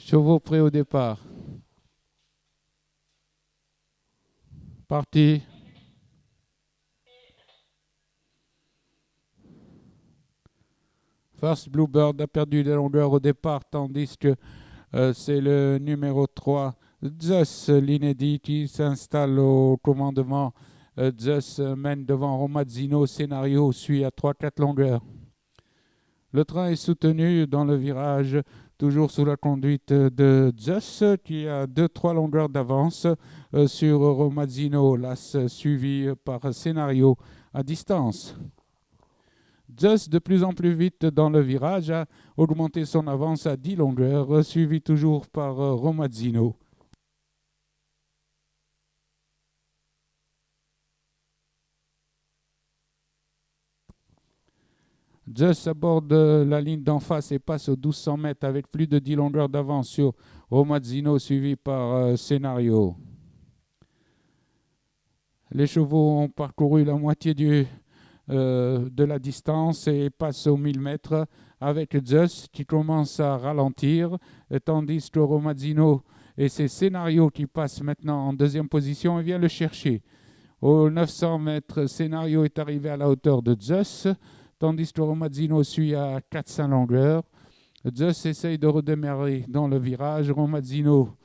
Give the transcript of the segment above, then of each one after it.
Chevaux prêts au départ. Parti. First Bluebird a perdu des longueurs au départ, tandis que c'est le numéro 3, Zeus, l'inédit, qui s'installe au commandement. Zeus mène devant Romazzino, Scénario suit à 3-4 longueurs. Le train est soutenu dans le virage, toujours sous la conduite de Zeus, qui a 2-3 longueurs d'avance sur Romazzino, l'as suivi par Scénario à distance. Zeus, de plus en plus vite dans le virage, a augmenté son avance à 10 longueurs, suivi toujours par Romazzino. Zeus aborde la ligne d'en face et passe aux 1200 mètres avec plus de 10 longueurs d'avance sur Romazzino, suivi par Scénario. Les chevaux ont parcouru la moitié de la distance et passent aux 1000 mètres avec Zeus qui commence à ralentir, tandis que Romazzino et ses Scénarios qui passent maintenant en deuxième position et vient le chercher. Aux 900 mètres, Scénario est arrivé à la hauteur de Zeus, tandis que Romazzino suit à 400 longueurs. Zeus essaye de redémarrer dans le virage. Romazzino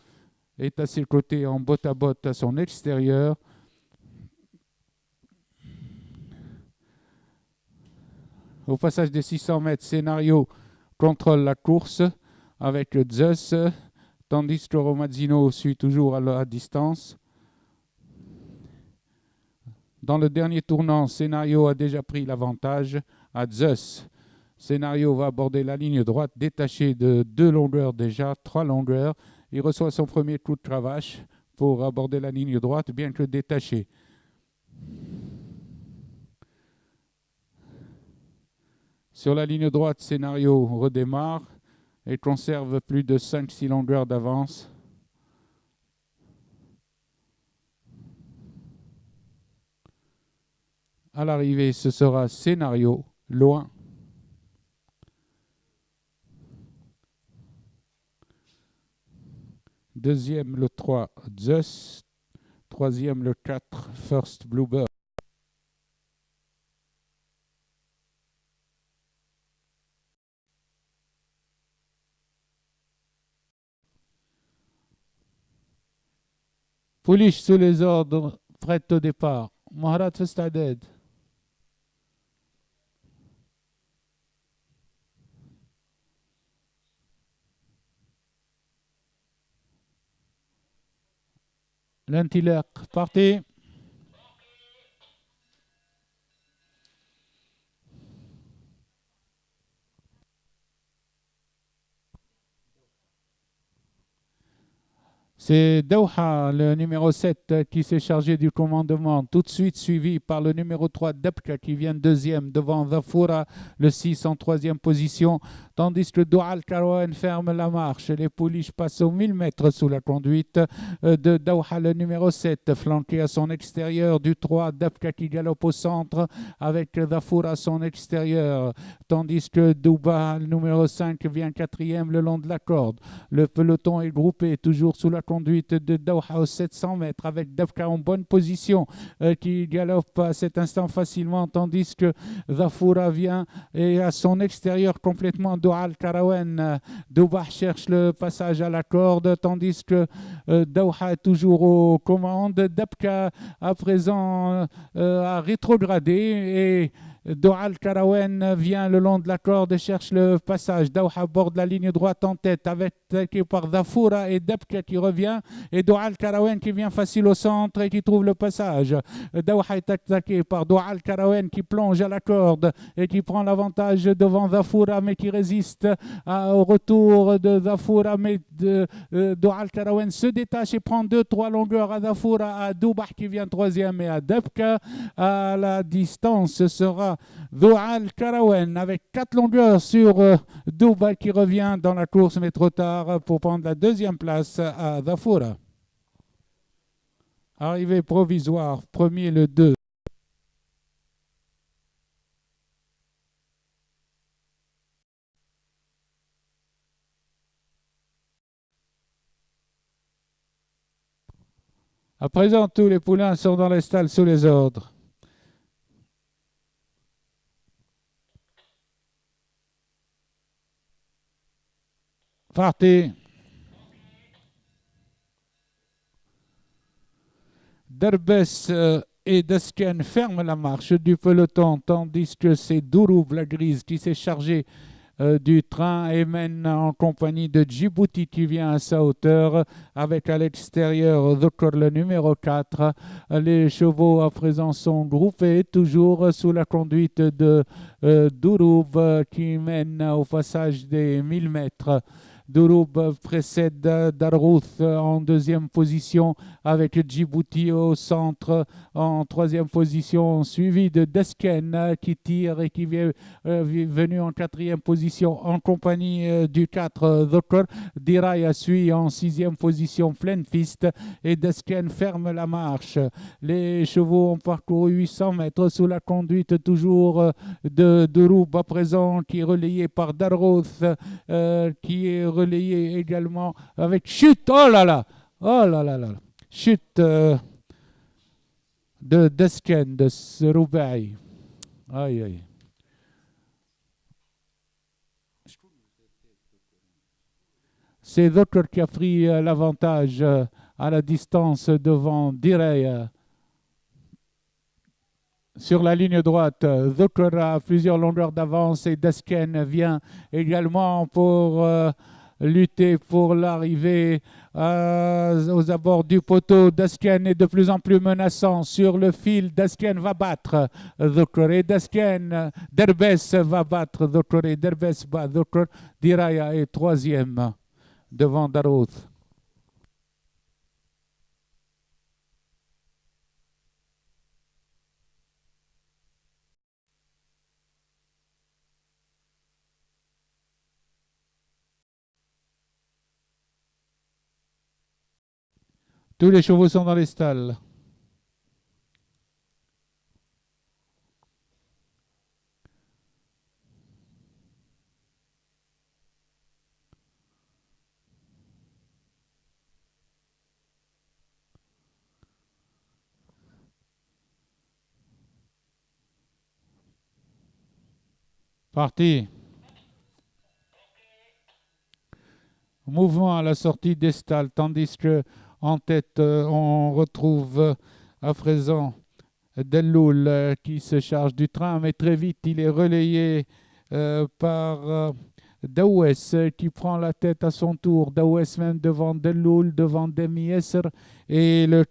est à ses côtés en botte à botte à son extérieur. Au passage des 600 mètres, Scénario contrôle la course avec Zeus, tandis que Romazzino suit toujours à distance. Dans le dernier tournant, Scénario a déjà pris l'avantage à Zeus. Scénario va aborder la ligne droite, détaché de 2 longueurs déjà, 3 longueurs. Il reçoit son premier coup de cravache pour aborder la ligne droite, bien que détaché. Sur la ligne droite, Scénario redémarre et conserve plus de 5-6 longueurs d'avance. À l'arrivée, ce sera Scénario, loin. Deuxième, le 3, Zeus. Troisième, le 4, First Bluebird. Pouliche sous les ordres, prête au départ. Maharat Festaded. L'Antilec, parti. C'est Douha, le numéro 7, qui s'est chargé du commandement, tout de suite suivi par le numéro 3, Debka, qui vient deuxième devant Dhafura, le 6 en troisième position, tandis que Doual Karouen ferme la marche. Les pouliches passent aux 1000 mètres sous la conduite de Douha, le numéro 7, flanqué à son extérieur du 3, Debka qui galope au centre avec Dhafura à son extérieur, tandis que Douba, le numéro 5, vient quatrième le long de la corde. Le peloton est groupé toujours sous la conduite de Douha aux 700 mètres avec Debka en bonne position qui galope à cet instant facilement, tandis que Dhafura vient et à son extérieur complètement Doual Karawen. Douba cherche le passage à la corde, tandis que Douha est toujours aux commandes. Debka à présent a rétrogradé et Doual Karawen vient le long de la corde et cherche le passage. Douha borde la ligne droite en tête, attaqué par Dhafura et Debka qui revient. Et Doual Karawen qui vient facile au centre et qui trouve le passage. Douha est attaqué par Doual Karawen qui plonge à la corde et qui prend l'avantage devant Dhafura, mais qui résiste au retour de Dhafura. Mais Doual Karawen se détache et prend 2-3 longueurs à Dhafura, à Doubah qui vient troisième et à Debka. À la distance, ce sera Doual Karawen avec 4 longueurs sur Doubah qui revient dans la course, mais trop tard pour prendre la deuxième place à Dhafura. Arrivée provisoire, premier le 2. À présent, tous les poulains sont dans les stalles sous les ordres. Partez. Derbès et Dasken ferment la marche du peloton, tandis que c'est Douroub, la grise, qui s'est chargé du train et mène en compagnie de Djibouti qui vient à sa hauteur, avec à l'extérieur le numéro 4. Les chevaux à présent sont groupés, toujours sous la conduite de Douroub qui mène au passage des 1000 mètres. Douroub précède Darrouth en deuxième position avec Djibouti au centre en troisième position, suivi de Desken qui tire et qui est venu en quatrième position en compagnie du 4 Dhokr. Diraya suit en sixième position Flenfist et Desken ferme la marche. Les chevaux ont parcouru 800 mètres sous la conduite toujours de Douroub à présent qui est relayé par Darrouth qui est relayé également avec chute, oh là là, chute de Desken, de Roubaix. Aïe, aïe. C'est Dhokr qui a pris l'avantage à la distance devant Direy. Sur la ligne droite, Dhokr a plusieurs longueurs d'avance et Desken vient également pour lutter pour l'arrivée aux abords du poteau. Desken est de plus en plus menaçant sur le fil. Desken va battre Dhokr et Derbès va battre Dhokr et Derbès bat Dhokr. Diraya est troisième devant Darrouth. Tous les chevaux sont dans les stalles. Parti. Mouvement à la sortie des stalles, tandis que en tête, on retrouve à présent Delloul qui se charge du train, mais très vite, il est relayé par Daouès qui prend la tête à son tour. Daouès même devant Delloul, devant Demi Esser et le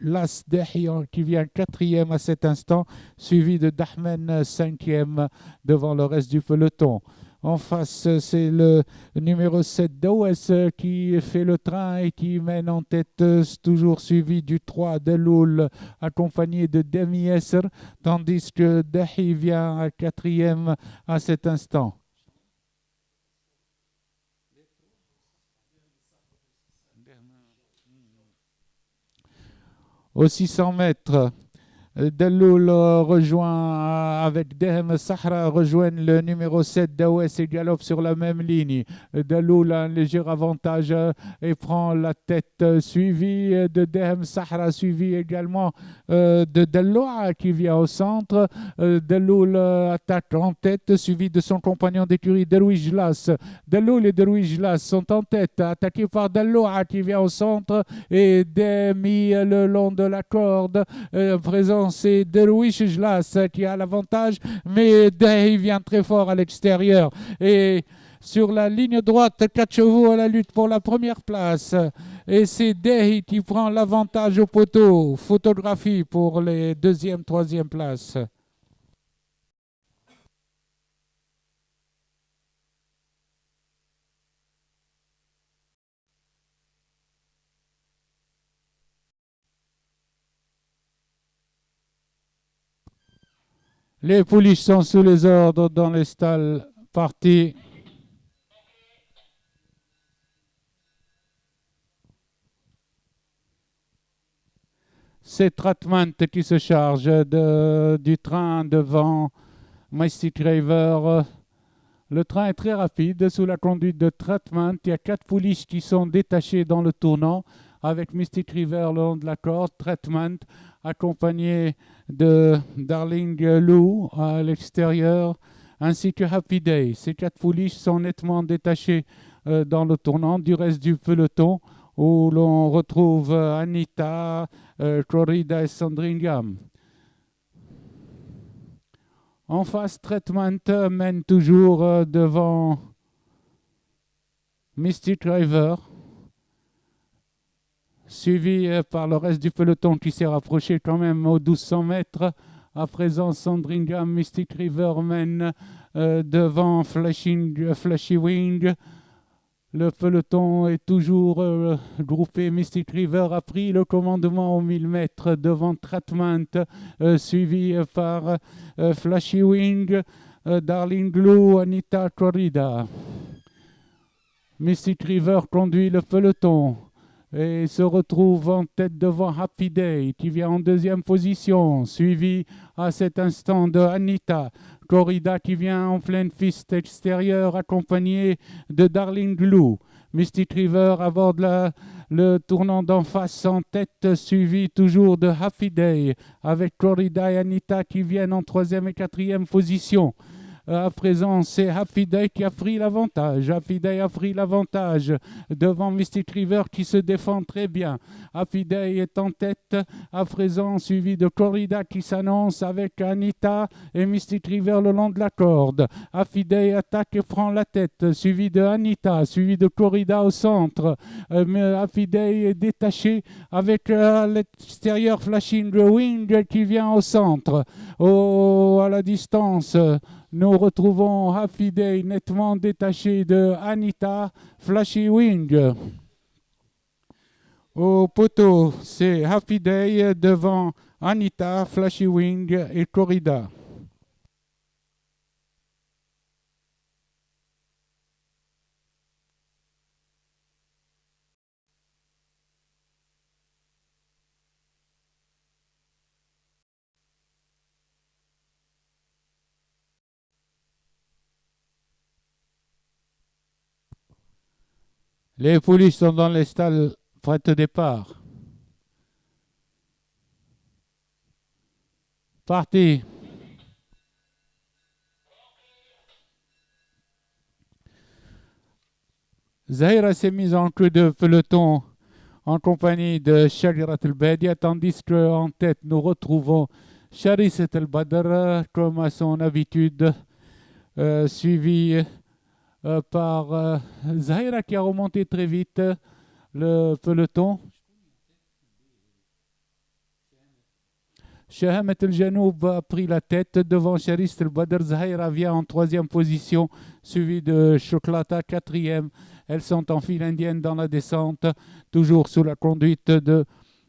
Las Dehi qui vient quatrième à cet instant, suivi de Dahmen cinquième devant le reste du peloton. En face, c'est le numéro 7 Daouès qui fait le train et qui mène en tête, toujours suivi du 3 Delloul, accompagné de Demi Esser, tandis que Dahi vient à quatrième à cet instant. Aux 600 mètres, Delloul rejoint avec Dehem Sahra, rejoignent le numéro 7 Daouès et galope sur la même ligne. Delloul a un léger avantage et prend la tête, suivi de Dehem Sahra, suivi également de Delloua qui vient au centre. Delloul attaque en tête, suivi de son compagnon d'écurie Derouish Las. Delloul et Derouish Las sont en tête, attaqués par Delloua qui vient au centre et Demi le long de la corde. Présent, c'est Derouish Las qui a l'avantage, mais Day vient très fort à l'extérieur. Et sur la ligne droite, 4 chevaux à la lutte pour la première place. Et c'est Day qui prend l'avantage au poteau. Photographie pour les deuxième, troisième places. Les pouliches sont sous les ordres dans les stalles. Parti. C'est Tratmant qui se charge du train devant Mystic Raver. Le train est très rapide sous la conduite de Tratmant. Il y a 4 pouliches qui sont détachées dans le tournant avec Mystic River le long de la corde, Treatment, accompagné de Darling Lou à l'extérieur, ainsi que Happy Day. Ces 4 pouliches sont nettement détachées dans le tournant du reste du peloton, où l'on retrouve Anita, Florida et Sandringham. En face, Treatment mène toujours devant Mystic River, suivi par le reste du peloton qui s'est rapproché quand même aux 1200 mètres. À présent, Sandringham, Mystic River mène devant Flashy Wing. Le peloton est toujours groupé. Mystic River a pris le commandement aux 1000 mètres devant Treatment, suivi par Flashy Wing, Darling Glue, Anita Florida. Mystic River conduit le peloton et se retrouve en tête devant Happy Day qui vient en deuxième position, suivi à cet instant de Anita. Florida qui vient en pleine piste extérieure accompagné de Darling Glue. Mystic River aborde le tournant d'en face en tête, suivi toujours de Happy Day avec Florida et Anita qui viennent en troisième et quatrième position. À présent, c'est Happy Day qui a pris l'avantage. Happy Day a pris l'avantage devant Mystic River qui se défend très bien. Happy Day est en tête à présent, suivi de Florida qui s'annonce avec Anita et Mystic River le long de la corde. Happy Day attaque et prend la tête, suivi de Anita, suivi de Florida au centre. Happy Day est détaché avec à l'extérieur Flashing Wing qui vient au centre. À la distance, nous retrouvons Happy Day nettement détaché de Anita, Flashy Wing. Au poteau, c'est Happy Day devant Anita, Flashy Wing et Florida. Les pouliches sont dans les stalles prêtes au départ. Parti. Zahira s'est mise en queue de peloton en compagnie de Shagirat al-Badia, tandis qu'en tête, nous retrouvons Charisset al-Badr, comme à son habitude, suivi par Zahira qui a remonté très vite le peloton. Shahamet El-Janoub a pris la tête devant Charist El-Badr. Zahira vient en troisième position, suivi de Chocolata, quatrième. Elles sont en file indienne dans la descente, toujours sous la conduite de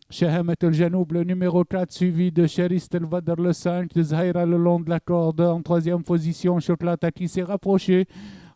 Shahamet El-Janoub, le numéro 4, suivi de Charist El-Badr, le 5, de Zahira le long de la corde, en troisième position. Chocolata qui s'est rapproché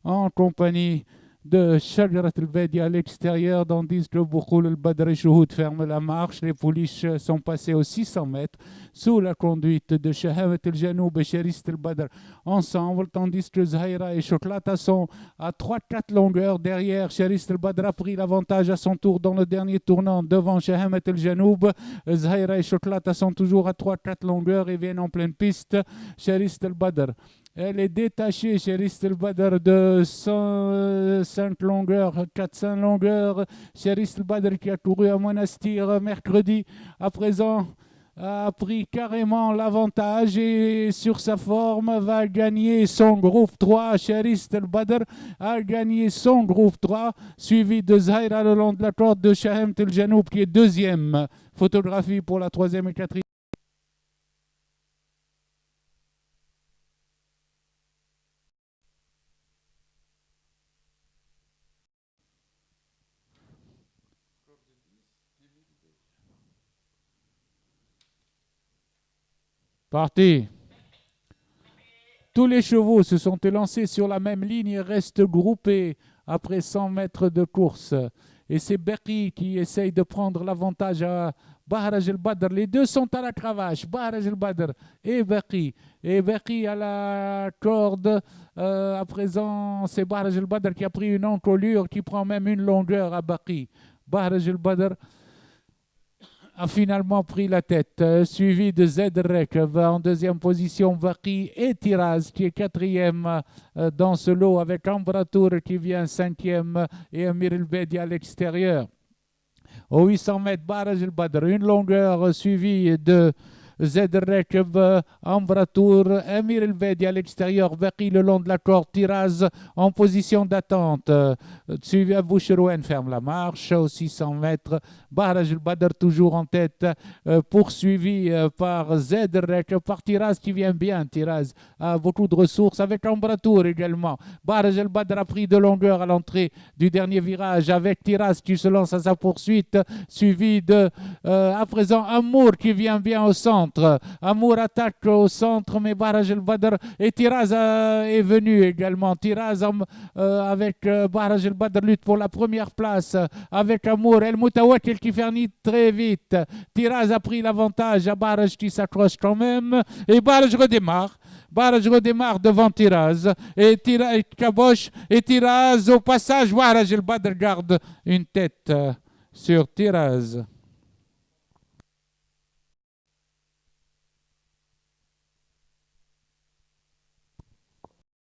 en compagnie de Shagirat al-Badia à l'extérieur, tandis que Boukoul al-Badr et Chouhoud ferment la marche. Les pouliches sont passées aux 600 mètres sous la conduite de Shahamet el-Janoub et Charist el-Badr ensemble, tandis que Zahira et Chocolata sont à 3-4 longueurs derrière. Charist el-Badr a pris l'avantage à son tour dans le dernier tournant devant Shahamet el-Janoub. Zahira et Chocolata sont toujours à 3-4 longueurs et viennent en pleine piste. Charist el-Badr, elle est détachée, Charist el-Badr, de 5 longueurs, 400 longueurs. Charist el-Badr qui a couru à Monastir mercredi, à présent a pris carrément l'avantage et sur sa forme va gagner son groupe 3. Charist el-Badr a gagné son groupe 3, suivi de Zahira le long de la corde, de Shahamet el-Janoub qui est deuxième. Photographie pour la troisième et quatrième. Parti. Tous les chevaux se sont élancés sur la même ligne et restent groupés après 100 mètres de course. Et c'est Berki qui essaye de prendre l'avantage à Bahraj el-Badr. Les deux sont à la cravache, Bahraj el-Badr et Berki. Et Berki à la corde. À présent, c'est Bahraj el-Badr qui a pris une encolure, qui prend même une longueur à Berki. Bahraj el-Badr a finalement pris la tête, suivi de Zedrek en deuxième position, Vaki et Tiraz qui est quatrième dans ce lot avec Ambratour qui vient cinquième et Amir El-Bedi à l'extérieur. Au 800 mètres, Baraj El-Badr, une longueur suivie de Zedrek, Ambratour, Amir El-Bedi à l'extérieur, Vaki le long de la corde, Tiraz en position d'attente. Suivi à Boucherouen ferme la marche aux 600 mètres. Baraj El-Badr toujours en tête, poursuivi par Zedrek, par Tiraz qui vient bien. Tiraz a beaucoup de ressources avec Ambratour également. Baraj El-Badr a pris de longueur à l'entrée du dernier virage avec Tiraz qui se lance à sa poursuite, suivi de à présent Amour qui vient bien au centre. Amour attaque au centre, mais Baraj El-Badr et Tiraz est venu également. Tiraz avec Baraj El-Badr lutte pour la première place avec Amour. El Moutawakil qui finit très vite. Tiraz a pris l'avantage à Baraj qui s'accroche quand même. Et Baraj redémarre. Baraj redémarre devant Tiraz. Et Caboche et Tiraz au passage. Baraj El-Badr garde une tête sur Tiraz.